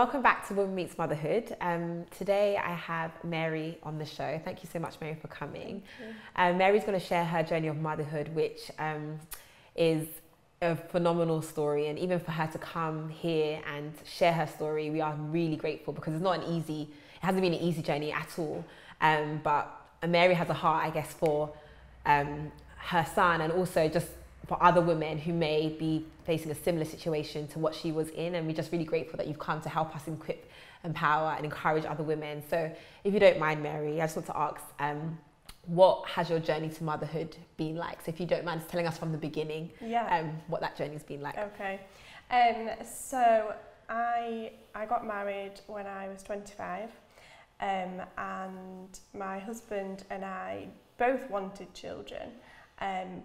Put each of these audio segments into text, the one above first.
Welcome back to Woman Meets Motherhood. Today I have Mary on the show. Thank you so much, Mary, for coming. Mary's going to share her journey of motherhood, which is a phenomenal story. And even for her to come here and share her story, we are really grateful because it hasn't been an easy journey at all. But Mary has a heart, I guess, for her son and also just for other women who may be facing a similar situation to what she was in. And we're just really grateful that you've come to help us equip, empower and encourage other women. So if you don't mind, Mary, I just want to ask, what has your journey to motherhood been like? So if you don't mind telling us from the beginning, what that journey's been like. Okay. So I got married when I was 25, and my husband and I both wanted children.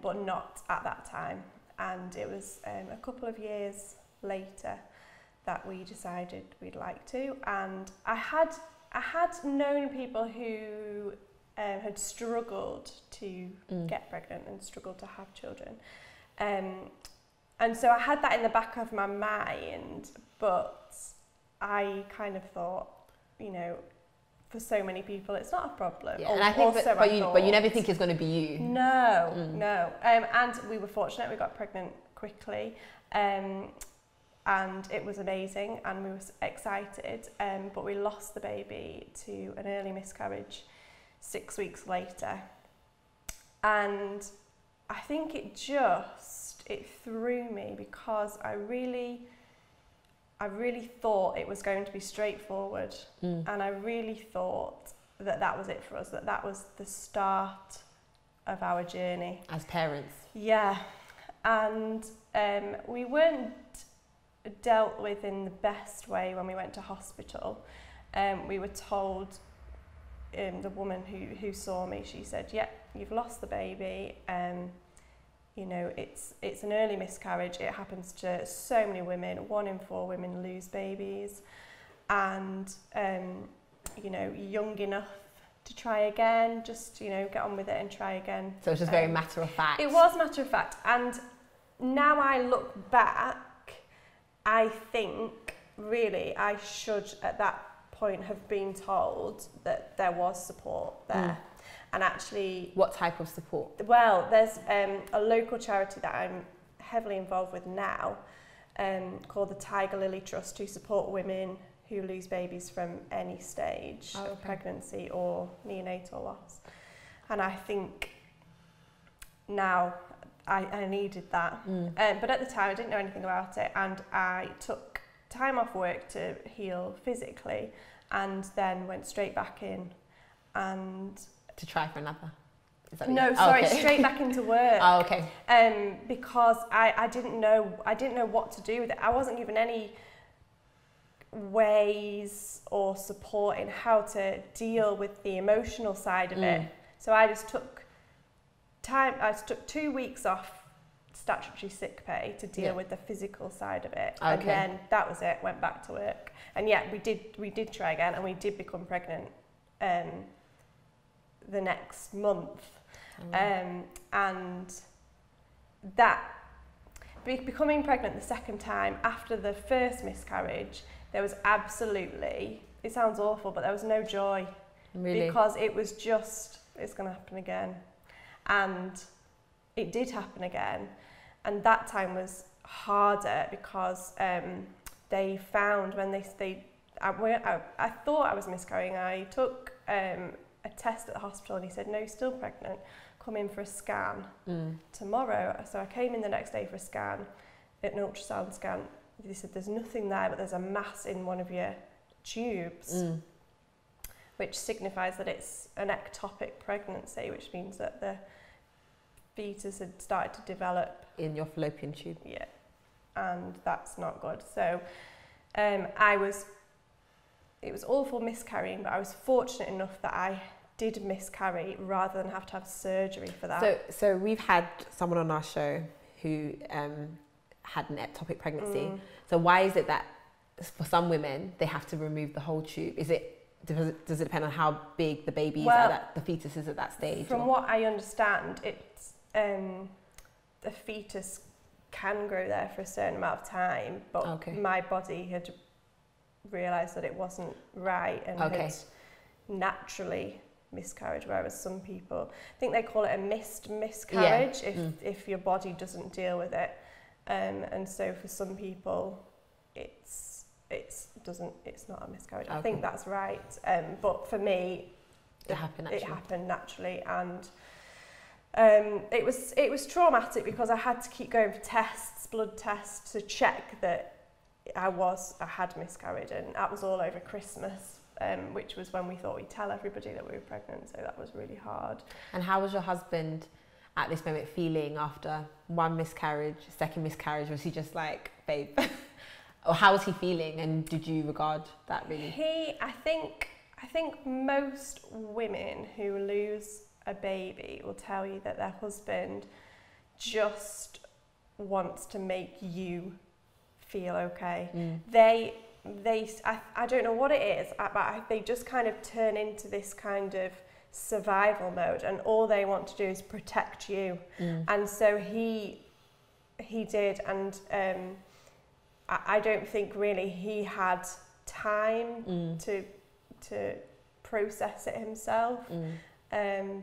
But not at that time, and it was a couple of years later that we decided we'd like to. And I had known people who had struggled to get pregnant and struggled to have children, and so I had that in the back of my mind. But I kind of thought, you know, for so many people, it's not a problem. Yeah, and I think but you never think it's going to be you. No, no. And we were fortunate, we got pregnant quickly, and it was amazing, and we were excited, but we lost the baby to an early miscarriage 6 weeks later. And I think it threw me because I really thought it was going to be straightforward, and I really thought that was it for us, that was the start of our journey as parents. Yeah, and we weren't dealt with in the best way when we went to hospital. We were told, the woman who saw me, she said, "Yeah, you've lost the baby. You know, it's an early miscarriage. It happens to so many women. 1 in 4 women lose babies, and you know, young enough to try again. Just, you know, get on with it and try again." So it's just very matter of fact. It was matter of fact, and now I look back, I think really I should at that point have been told that there was support there. And actually... What type of support? Well, there's a local charity that I'm heavily involved with now, called the Tiger Lily Trust, who support women who lose babies from any stage of pregnancy or neonatal loss. And I think now I needed that. But at the time I didn't know anything about it, and I took time off work to heal physically and then went straight back in and... To try for another? Straight back into work. Oh, okay. Because I didn't know what to do with it. I wasn't given any ways or support in how to deal with the emotional side of it. So I just took 2 weeks off statutory sick pay to deal with the physical side of it. And then that was it, went back to work. And yeah, we did try again, and we did become pregnant the next month. And that becoming pregnant the second time after the first miscarriage, there was absolutely, it sounds awful, but there was no joy. Really? Because it was just, it's going to happen again. And it did happen again, and that time was harder because they found when I thought I was miscarrying. I took a test at the hospital, and he said, "No, you're still pregnant, come in for a scan tomorrow." So I came in the next day for a scan, an ultrasound scan. They said there's nothing there, but there's a mass in one of your tubes, which signifies that it's an ectopic pregnancy, which means that the fetus had started to develop in your fallopian tube. Yeah, and that's not good. So it was awful miscarrying, but I was fortunate enough that I did miscarry rather than have to have surgery for that. So we've had someone on our show who had an ectopic pregnancy. So why is it that for some women they have to remove the whole tube? Does it depend on how big the baby is, the fetus is at that stage? From what I understand, it's the fetus can grow there for a certain amount of time, but my body had realised that it wasn't right and had naturally miscarried, whereas some people, I think they call it a missed miscarriage if your body doesn't deal with it. And so for some people, it's not a miscarriage. I think that's right. But for me, it happened naturally, and it was traumatic because I had to keep going for blood tests to check that I had miscarried, and that was all over Christmas, which was when we thought we'd tell everybody that we were pregnant, so that was really hard. And how was your husband at this moment feeling after one miscarriage, second miscarriage? Was he just like, babe? Or how was he feeling, and did you regard that really? I think most women who lose a baby will tell you that their husband just wants to make you feel okay. I don't know what it is, but they just kind of turn into this kind of survival mode, and all they want to do is protect you. And so he did, and I don't think really he had time to process it himself,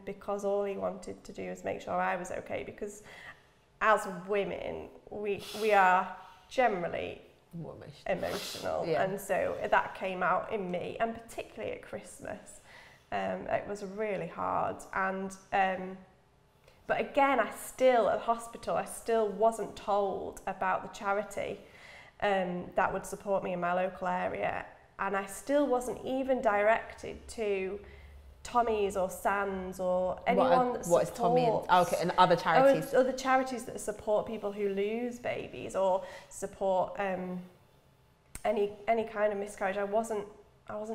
because all he wanted to do was make sure I was okay, because as women we are generally more emotional. And so that came out in me, and particularly at Christmas. It was really hard, and but again, at the hospital, I still wasn't told about the charity that would support me in my local area, and I still wasn't even directed to Tommy's or Sands or anyone that supports... What is Tommy? And other charities? Other charities that support people who lose babies or support any kind of miscarriage. I wasn't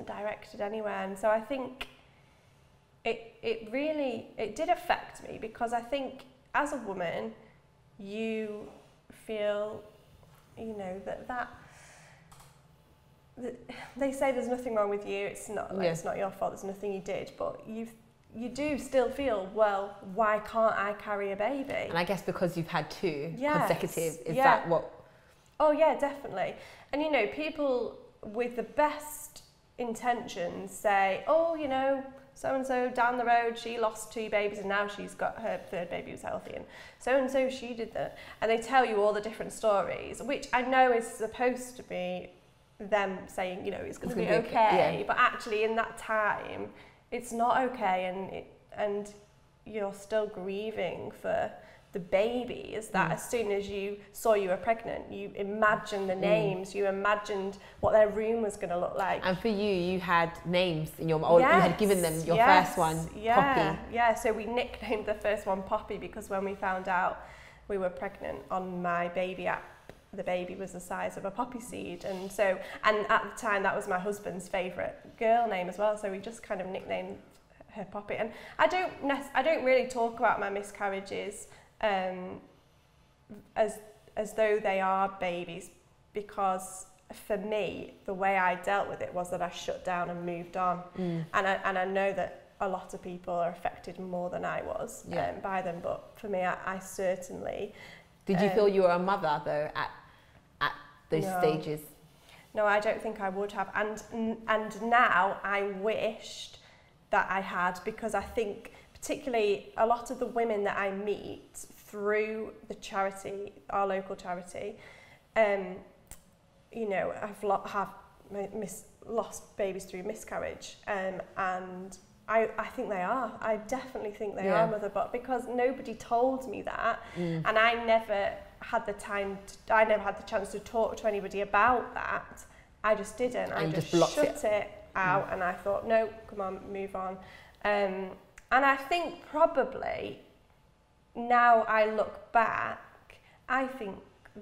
directed anywhere, and so I think it really did affect me, because I think as a woman you feel, you know, that they say there's nothing wrong with you, it's not your fault, there's nothing you did, but you do still feel, well, why can't I carry a baby? And I guess because you've had two consecutive, is yeah. that what? Oh yeah, definitely. And you know, people with the best intentions say, oh, you know, so-and-so down the road, she lost 2 babies and now she's got her 3rd baby was healthy, and so-and-so she did that. And they tell you all the different stories, which I know is supposed to be them saying, you know, it's going to be okay, but actually in that time, it's not okay, and you're still grieving for the babies that as soon as you saw you were pregnant, you imagined the names, you imagined what their room was going to look like. And for you, you had names in your, or you had given them your first one, Poppy. Yeah, so we nicknamed the first one Poppy because when we found out we were pregnant on my baby app, the baby was the size of a poppy seed, and at the time that was my husband's favourite girl name as well, so we just kind of nicknamed her Poppy. And I don't really talk about my miscarriages as though they are babies, because for me the way I dealt with it was that I shut down and moved on, and I know that a lot of people are affected more than I was by them, but for me I certainly... Did you feel you were a mother though at those stages? No, I don't think I would have, and now I wished that I had, because I think particularly a lot of the women that I meet through the charity, our local charity, you know, have lost babies through miscarriage, and I think they are. I definitely think they are mother, but because nobody told me that, and I never had the chance to talk to anybody about that, I just didn't. I just shut it out, and I thought, no, come on, move on. And I think probably now I look back, I think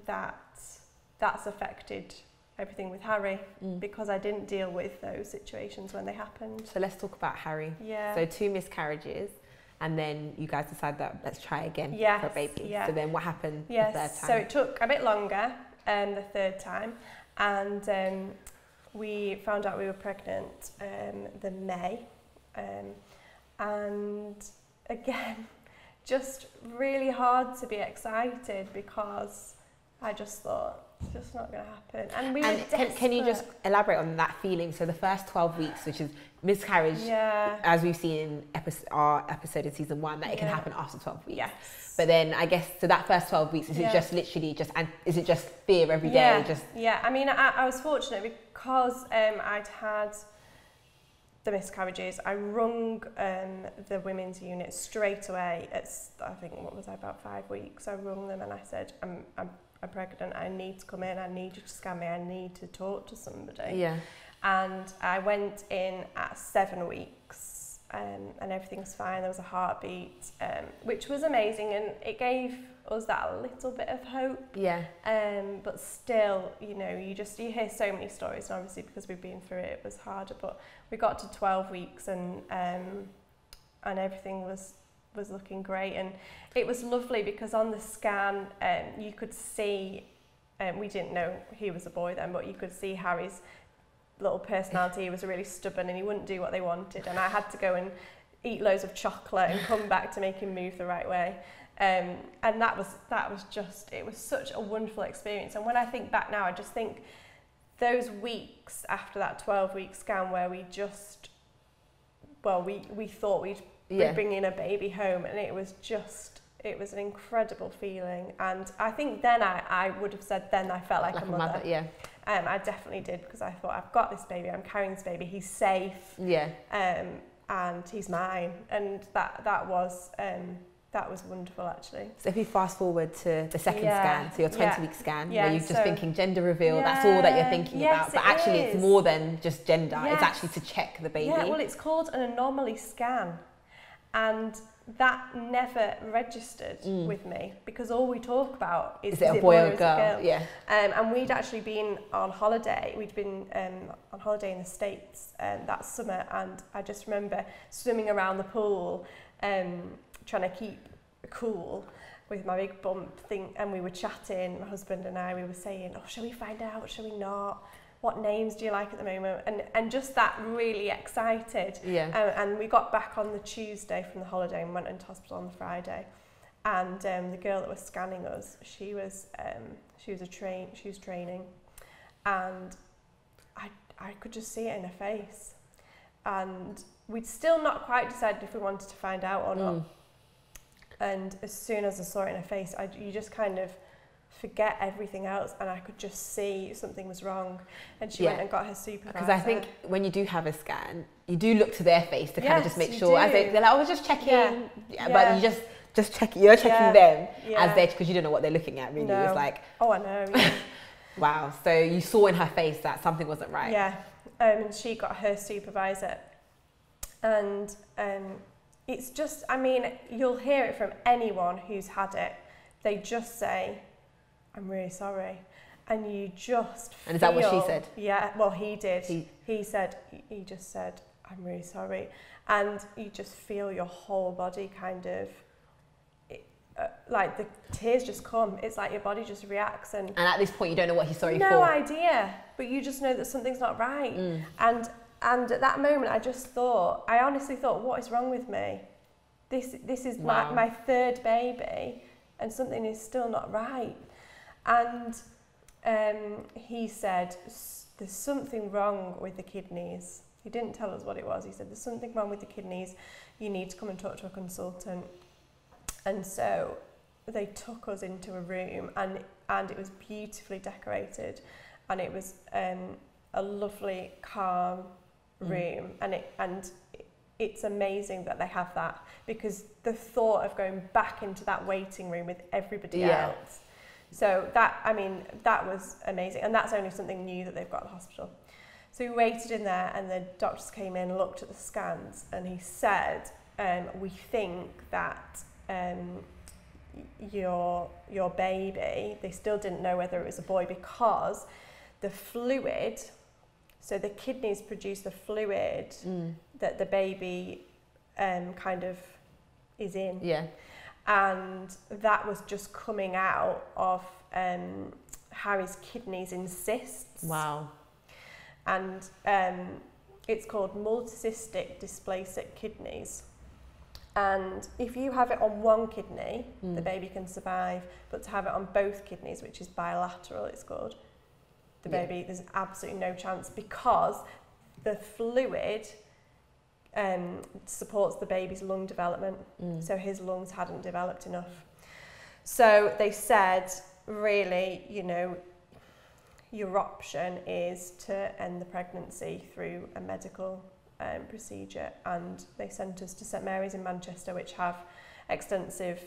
that's affected everything with Harry, because I didn't deal with those situations when they happened. So let's talk about Harry. Yeah. So 2 miscarriages, and then you guys decide that let's try again for a baby. Yeah. So then what happened the 3rd time? So it took a bit longer the 3rd time, and we found out we were pregnant the May, and again, just really hard to be excited, because I just thought, It's just not going to happen. And we were desperate. Can you just elaborate on that feeling? So the first 12 weeks, which is miscarriage, as we've seen in our episode in season 1, that it can happen after 12 weeks. Yes. But then I guess, so that first 12 weeks, is it just literally just, and is it just fear every day? Yeah, I mean, I was fortunate because I'd had the miscarriages. I rung the women's unit straight away at, I think, what was I, about 5 weeks. I rung them and I said, I'm pregnant, I need to come in, I need you to scan me, I need to talk to somebody. Yeah. And I went in at 7 weeks. And everything's fine. There was a heartbeat, which was amazing, and it gave us that little bit of hope. Yeah. But still, you know, you hear so many stories, and obviously because we've been through it, it was harder. But we got to 12 weeks, and everything was looking great, and it was lovely because on the scan, you could see. We didn't know he was a boy then, but you could see Harry's little personality. He was really stubborn and he wouldn't do what they wanted, and I had to go and eat loads of chocolate and come back to make him move the right way, and that was just, it was such a wonderful experience. And when I think back now, I just think those weeks after that 12-week scan where we just, well, we thought we'd bring in a baby home, and it was an incredible feeling. And I think then I would have said then I felt like a mother. Yeah. I definitely did, because I thought, I've got this baby, I'm carrying this baby, he's safe. Yeah. And he's mine. And that was wonderful, actually. So if you fast forward to the second scan, so your 20-week scan, where you're just thinking gender reveal, that's all that you're thinking about. But actually it's more than just gender, it's actually to check the baby. Yeah, well, it's called an anomaly scan. And that never registered with me, because all we talk about is it a boy or a girl? Yeah. And we'd actually been on holiday. We'd been on holiday in the States that summer, and I just remember swimming around the pool, trying to keep cool with my big bump thing, and we were chatting, my husband and I, we were saying, oh, shall we find out, shall we not? What names do you like at the moment? And just that really excited. Yeah. And we got back on the Tuesday from the holiday and went into hospital on the Friday. And the girl that was scanning us, she was training, and I could just see it in her face. And we'd still not quite decided if we wanted to find out or not. And as soon as I saw it in her face, you just kind of forget everything else, and I could just see something was wrong. And she went and got her supervisor. Because I think when you do have a scan, you do look to their face to kind of just make sure, as they're like, I was just checking, but you just check, you're checking them as they, because you don't know what they're looking at really. It's like, oh, I know. Yeah. Wow. So you saw in her face that something wasn't right. Yeah. And she got her supervisor, and it's just, I mean, you'll hear it from anyone who's had it. They just say, I'm really sorry. And you just feel... And is that what she said? Yeah, well, he did. He just said, I'm really sorry. And you just feel your whole body kind of, like the tears just come. It's like your body just reacts. And at this point, you don't know what he's sorry for. No idea. But you just know that something's not right. And at that moment, I honestly thought, what is wrong with me? This is my third baby, and something is still not right. And he said, there's something wrong with the kidneys. He didn't tell us what it was. He said, there's something wrong with the kidneys. You need to come and talk to a consultant. And so they took us into a room, and it was beautifully decorated. And it was a lovely, calm room. And it's amazing that they have that, because the thought of going back into that waiting room with everybody else. So that was amazing, and that's only something new that they've got at the hospital. So we waited in there, and the doctors came in, looked at the scans, and he said, we think that your baby, they still didn't know whether it was a boy, because the fluid, so the kidneys produce the fluid that the baby kind of is in. Yeah. And that was just coming out of Harry's kidneys in cysts. Wow. And it's called multicystic dysplastic kidneys. And if you have it on one kidney, the baby can survive, but to have it on both kidneys, which is bilateral, it's called, the baby, there's absolutely no chance, because the fluid supports the baby's lung development. So his lungs hadn't developed enough. So they said, really, you know, your option is to end the pregnancy through a medical procedure, and they sent us to St Mary's in Manchester, which have extensive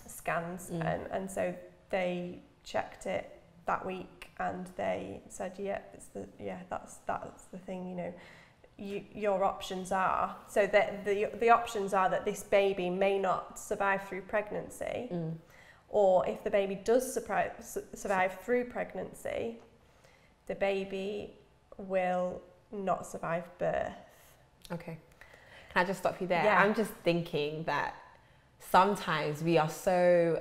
scans, and so they checked it that week, and they said, that's the thing, you know. Your options are, so that the options are that this baby may not survive through pregnancy, or if the baby does survive through pregnancy, the baby will not survive birth. Okay. Can I just stop you there? Yeah. I'm just thinking that sometimes we are so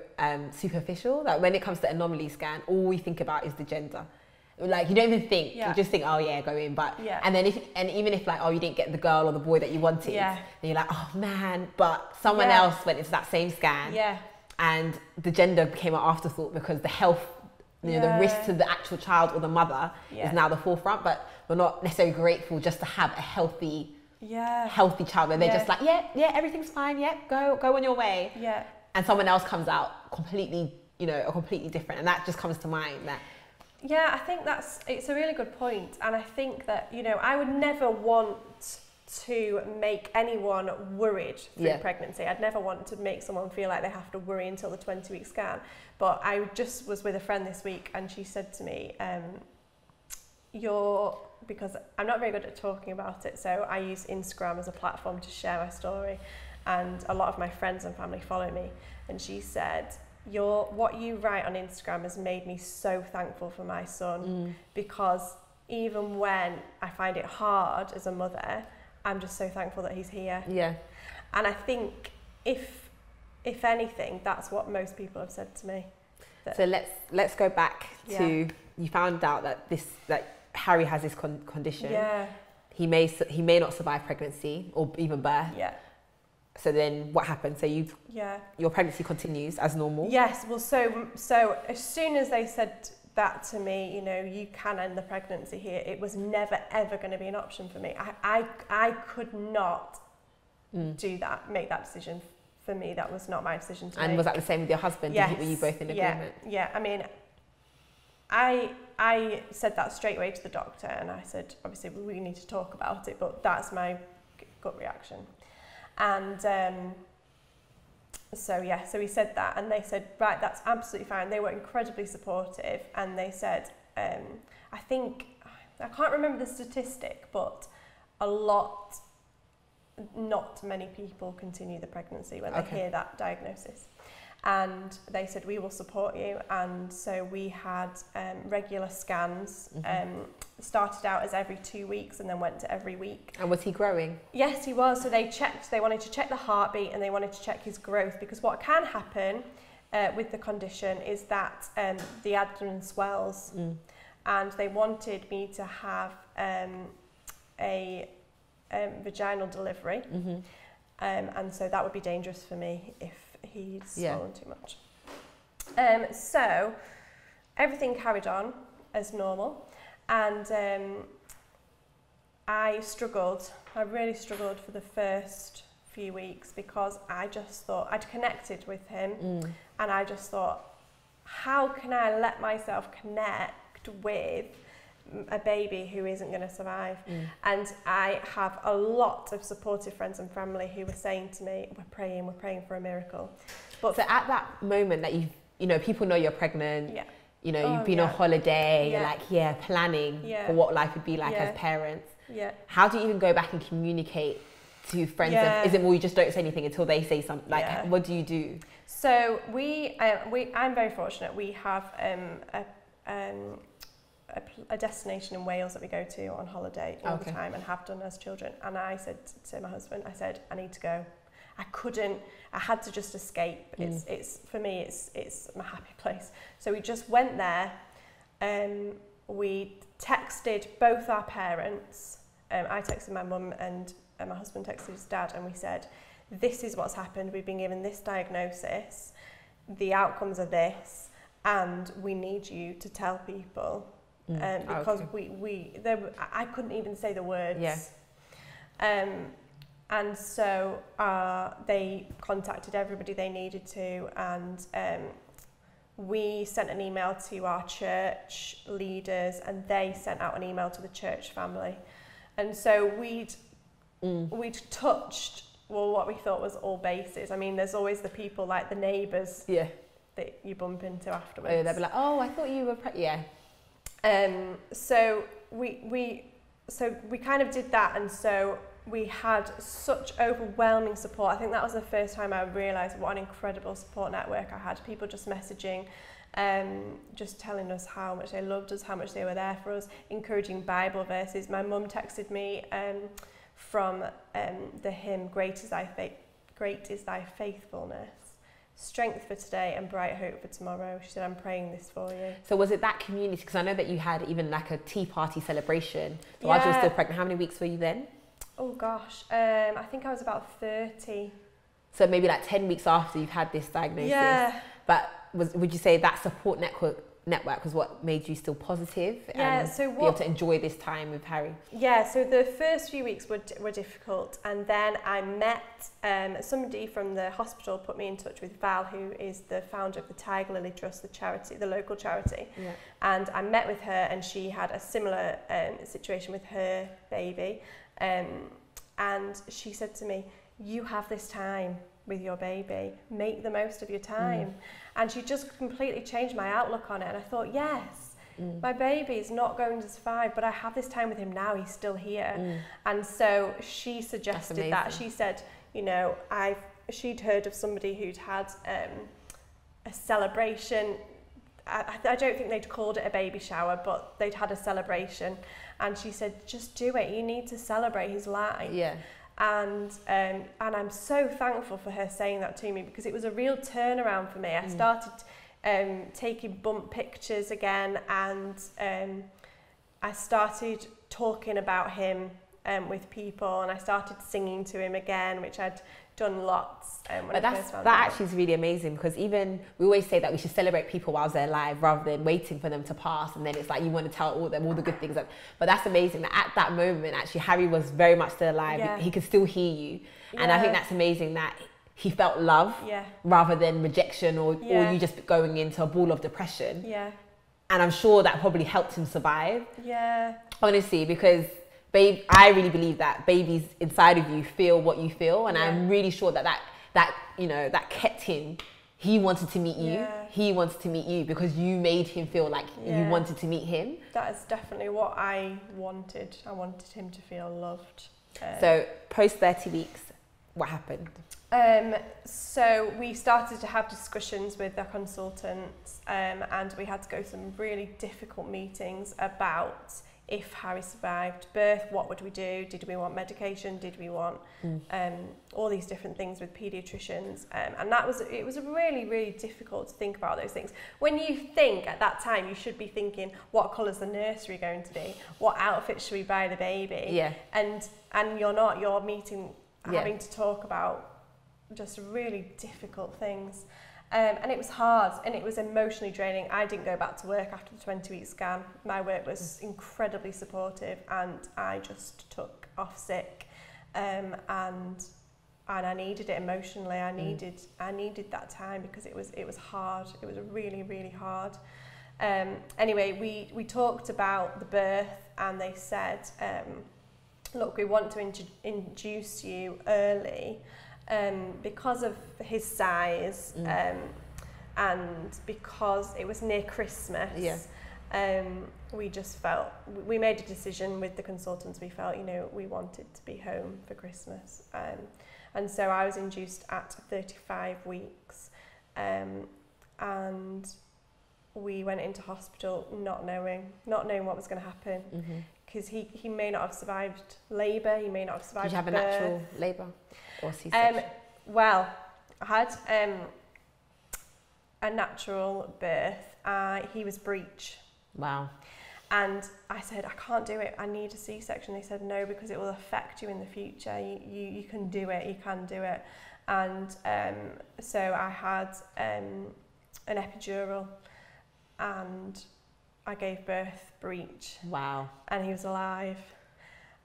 superficial that when it comes to anomaly scan, all we think about is the gender. Like, you don't even think, you just think, oh yeah, go in. But and then even if like, oh, you didn't get the girl or the boy that you wanted, then you're like, oh man, but someone else went into that same scan, and the gender became an afterthought because the health, you know, the risk to the actual child or the mother is now the forefront. But we're not necessarily grateful just to have a healthy child, where they're just like, everything's fine, go on your way, and someone else comes out completely, you know, completely different, and that just comes to mind. That I think it's a really good point, and I think that, you know, I would never want to make anyone worried through pregnancy. I'd never want to make someone feel like they have to worry until the 20-week scan. But I just was with a friend this week, and she said to me, because I'm not very good at talking about it, so I use Instagram as a platform to share my story, and a lot of my friends and family follow me, and she said, what you write on Instagram has made me so thankful for my son, because even when I find it hard as a mother, I'm just so thankful that he's here. And I think if anything, that's what most people have said to me. So let's go back to, you found out that Harry has this condition. He may not survive pregnancy or even birth. So then what happened? So your pregnancy continues as normal? Yes. Well, so as soon as they said that to me, you know, you can end the pregnancy here, it was never ever going to be an option for me. I could not do that, make that decision. For me, that was not my decision to make. And was that the same with your husband? Yes. Were you both in agreement? Yeah. I mean, I said that straight away to the doctor, and I said, obviously we need to talk about it, but that's my gut reaction. And so we said that, and they said, right, that's absolutely fine. They were incredibly supportive, and they said, I can't remember the statistic, but not many people continue the pregnancy when they hear that diagnosis. And they said, we will support you. And so we had regular scans, started out as every 2 weeks and then went to every week. And was he growing? Yes, he was. So they wanted to check the heartbeat, and they wanted to check his growth, because what can happen with the condition is that the abdomen swells. And they wanted me to have a vaginal delivery. And so that would be dangerous for me if he'd swollen too much. So everything carried on as normal, and I really struggled for the first few weeks, because I just thought, I'd connected with him, and I just thought, how can I let myself connect with a baby who isn't going to survive? And I have a lot of supportive friends and family who were saying to me, we're praying for a miracle. But so at that moment that you know, people know you're pregnant, you know, you've been on holiday, you're like, planning for what life would be like as parents. How do you even go back and communicate to friends? Is it more you just don't say anything until they say something? Like, what do you do? So I'm very fortunate. We have a destination in Wales that we go to on holiday all the time, and have done as children. And I said to my husband, I need to go. I had to just escape. It's for me, it's my happy place. So we just went there. We texted both our parents. I texted my mum, and my husband texted his dad, and we said, this is what's happened, we've been given this diagnosis, the outcomes are this, and we need you to tell people. Because I couldn't even say the words. Yeah. And so they contacted everybody they needed to, and we sent an email to our church leaders, and they sent out an email to the church family. And so we'd touched, well, what we thought was all bases. I mean, there's always the people like the neighbours that you bump into afterwards. Oh, they'll be like, oh, I thought you were yeah. So we kind of did that, and so we had such overwhelming support. I think that was the first time I realised what an incredible support network I had. People just messaging, just telling us how much they loved us, how much they were there for us, encouraging Bible verses. My mum texted me from the hymn, Great is thy faithfulness. Strength for today and bright hope for tomorrow. She said, I'm praying this for you. So was it that community? Because I know that you had even like a tea party celebration while you were still pregnant. How many weeks were you then? Oh gosh, I think I was about 30. So maybe like 10 weeks after you've had this diagnosis. Yeah. But would you say that support network was what made you still positive and be able to enjoy this time with Harry? Yeah, so the first few weeks were difficult, and then I met somebody from the hospital put me in touch with Val, who is the founder of the Tiger Lily Trust, the charity, the local charity. Yeah. And I met with her, and she had a similar situation with her baby, and she said to me, you have this time with your baby, make the most of your time. And she just completely changed my outlook on it, and I thought, yes, my baby is not going to survive, but I have this time with him now, he's still here. And so she suggested that. She said, you know, she'd heard of somebody who'd had a celebration. I don't think they'd called it a baby shower, but they'd had a celebration, and she said, just do it, you need to celebrate his life. Yeah. And I'm so thankful for her saying that to me, because it was a real turnaround for me. I started taking bump pictures again, and I started talking about him with people, and I started singing to him again, which I'd done lots when I first found out. That actually is really amazing, because even we always say that we should celebrate people whilst they're alive rather than waiting for them to pass, and then it's like you want to tell them all the good things. But that's amazing that at that moment, actually, Harry was very much still alive. Yeah. He could still hear you. And I think that's amazing that he felt love rather than rejection or you just going into a ball of depression. Yeah. And I'm sure that probably helped him survive. Yeah. Honestly, because babe, I really believe that babies inside of you feel what you feel, and I'm really sure that you know, that kept him. He wanted to meet you. Yeah. He wanted to meet you because you made him feel like you wanted to meet him. That is definitely what I wanted. I wanted him to feel loved. So post 30 weeks, what happened? So we started to have discussions with the consultants, and we had to go to some really difficult meetings about if Harry survived birth, what would we do? Did we want medication? Did we want all these different things with paediatricians? And it was really, really difficult to think about those things. When you think at that time, you should be thinking, what colour's the nursery going to be? What outfit should we buy the baby? Yeah. And you're not, you're having to talk about just really difficult things. And it was hard, and it was emotionally draining. I didn't go back to work after the 20-week scan. My work was incredibly supportive, and I just took off sick, and I needed it emotionally. I needed that time, because it was hard. It was really, really hard. Anyway, we talked about the birth, and they said, look, we want to induce you early. Because of his size, and because it was near Christmas, we just felt, we made a decision with the consultants. We felt, you know, we wanted to be home for Christmas, and so I was induced at 35 weeks, and we went into hospital not knowing what was going to happen, because he may not have survived labour, he may not have survived birth. Did you have a natural labour or C-section? Well, I had a natural birth. He was breech. Wow. And I said, I can't do it, I need a C-section. They said, no, because it will affect you in the future. You can do it, you can do it. And so I had an epidural, and I gave birth breech. Wow. And he was alive.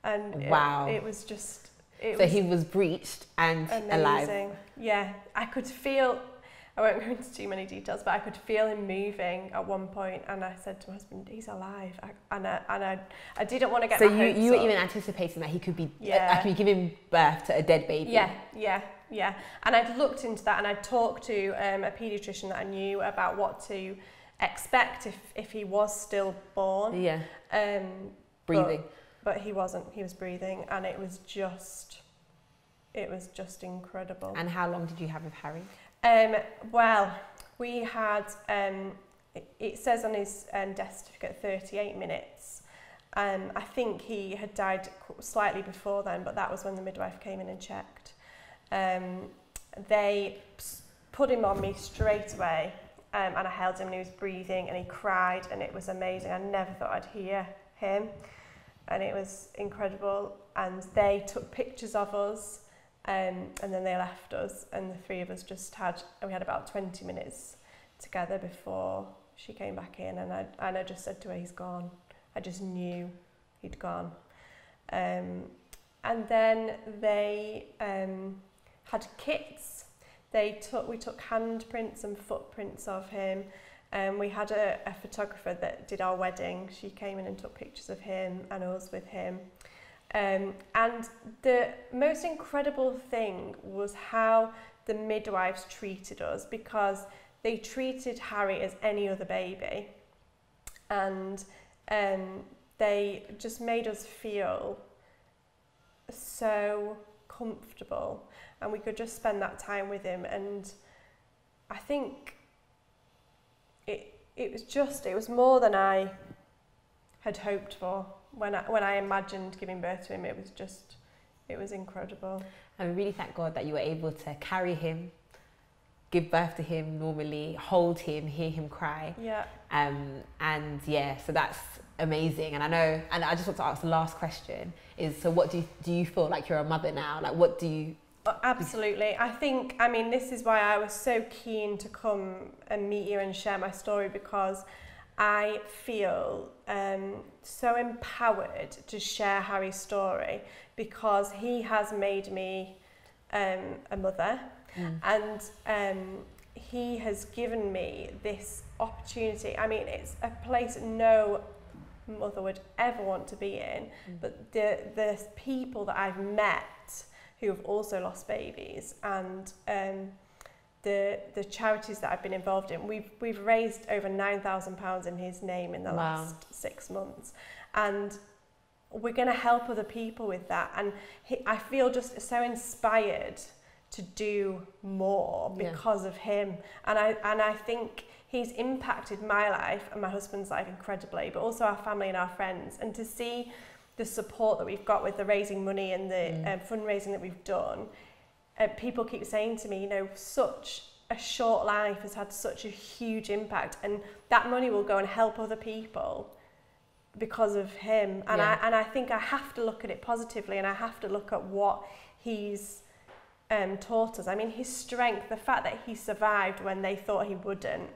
And wow. It was just... So he was breached and amazing. Alive. Yeah, I could feel, I won't go into too many details, but I could feel him moving at one point, and I said to my husband, he's alive. I didn't want to get my hopes up. So you were even anticipating that he could be actually giving birth to a dead baby? Yeah. And I'd looked into that, and I'd talked to a paediatrician that I knew about what to expect if he was still born. Yeah. Breathing. But he wasn't. He was breathing, and it was just incredible. And how long did you have with Harry? Well, we had, it says on his death certificate 38 minutes. I think he had died slightly before then, but that was when the midwife came in and checked. They put him on me straight away, and I held him, and he was breathing, and he cried, and it was amazing. I never thought I'd hear him. And it was incredible, and they took pictures of us, and then they left us, and the three of us we had about 20 minutes together before she came back in, and I just said to her, he's gone. I just knew he'd gone. And then they had kits. We took handprints and footprints of him. We had a photographer that did our wedding. She came in and took pictures of him and us with him. And the most incredible thing was how the midwives treated us, because they treated Harry as any other baby. And they just made us feel so comfortable, and we could just spend that time with him. And I think it was more than I had hoped for. When I imagined giving birth to him, it was incredible. And we really thank God that you were able to carry him, give birth to him normally, hold him, hear him cry. Yeah. And yeah, so that's amazing. And I just want to ask the last question is, so what do you feel like you're a mother now? Like, what do you... Absolutely. I mean, this is why I was so keen to come and meet you and share my story, because I feel so empowered to share Harry's story, because he has made me a mother, and he has given me this opportunity. I mean, it's a place no mother would ever want to be in, but the people that I've met who have also lost babies, and the charities that I've been involved in, we've raised over £9,000 in his name in the last 6 months, and we're going to help other people with that. And I feel just so inspired to do more because of him, and I think he's impacted my life and my husband's life incredibly, but also our family and our friends. And to see the support that we've got with the raising money and the fundraising that we've done, people keep saying to me, you know, such a short life has had such a huge impact, and that money will go and help other people because of him. And I think I have to look at it positively, and I have to look at what he's taught us. I mean, his strength, the fact that he survived when they thought he wouldn't,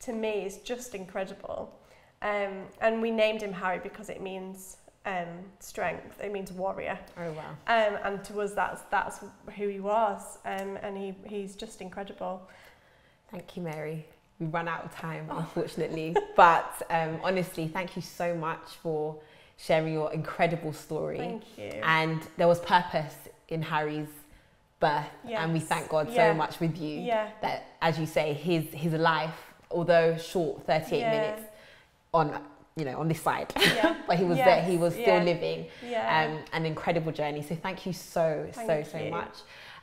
to me is just incredible. And we named him Harry because it means strength. It means warrior. Oh wow! And to us, that's who he was. And he's just incredible. Thank you, Mary. We've run out of time, unfortunately. But honestly, thank you so much for sharing your incredible story. Thank you. And there was purpose in Harry's birth, and we thank God so much with you that, as you say, his life, although short, 38 minutes on this side, but he was there, he was still living an incredible journey. So thank you so much.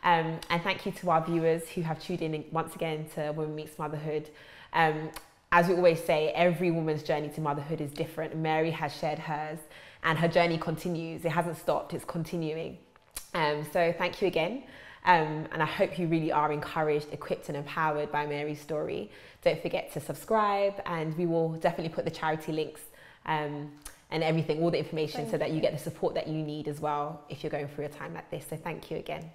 And thank you to our viewers who have tuned in once again to Women Meets Motherhood. As we always say, every woman's journey to motherhood is different. Mary has shared hers, and her journey continues. It hasn't stopped, it's continuing. So thank you again. And I hope you really are encouraged, equipped and empowered by Mary's story. Don't forget to subscribe, and we will definitely put the charity links and everything, all the information, so that you get the support that you need as well if you're going through a time like this. So thank you again.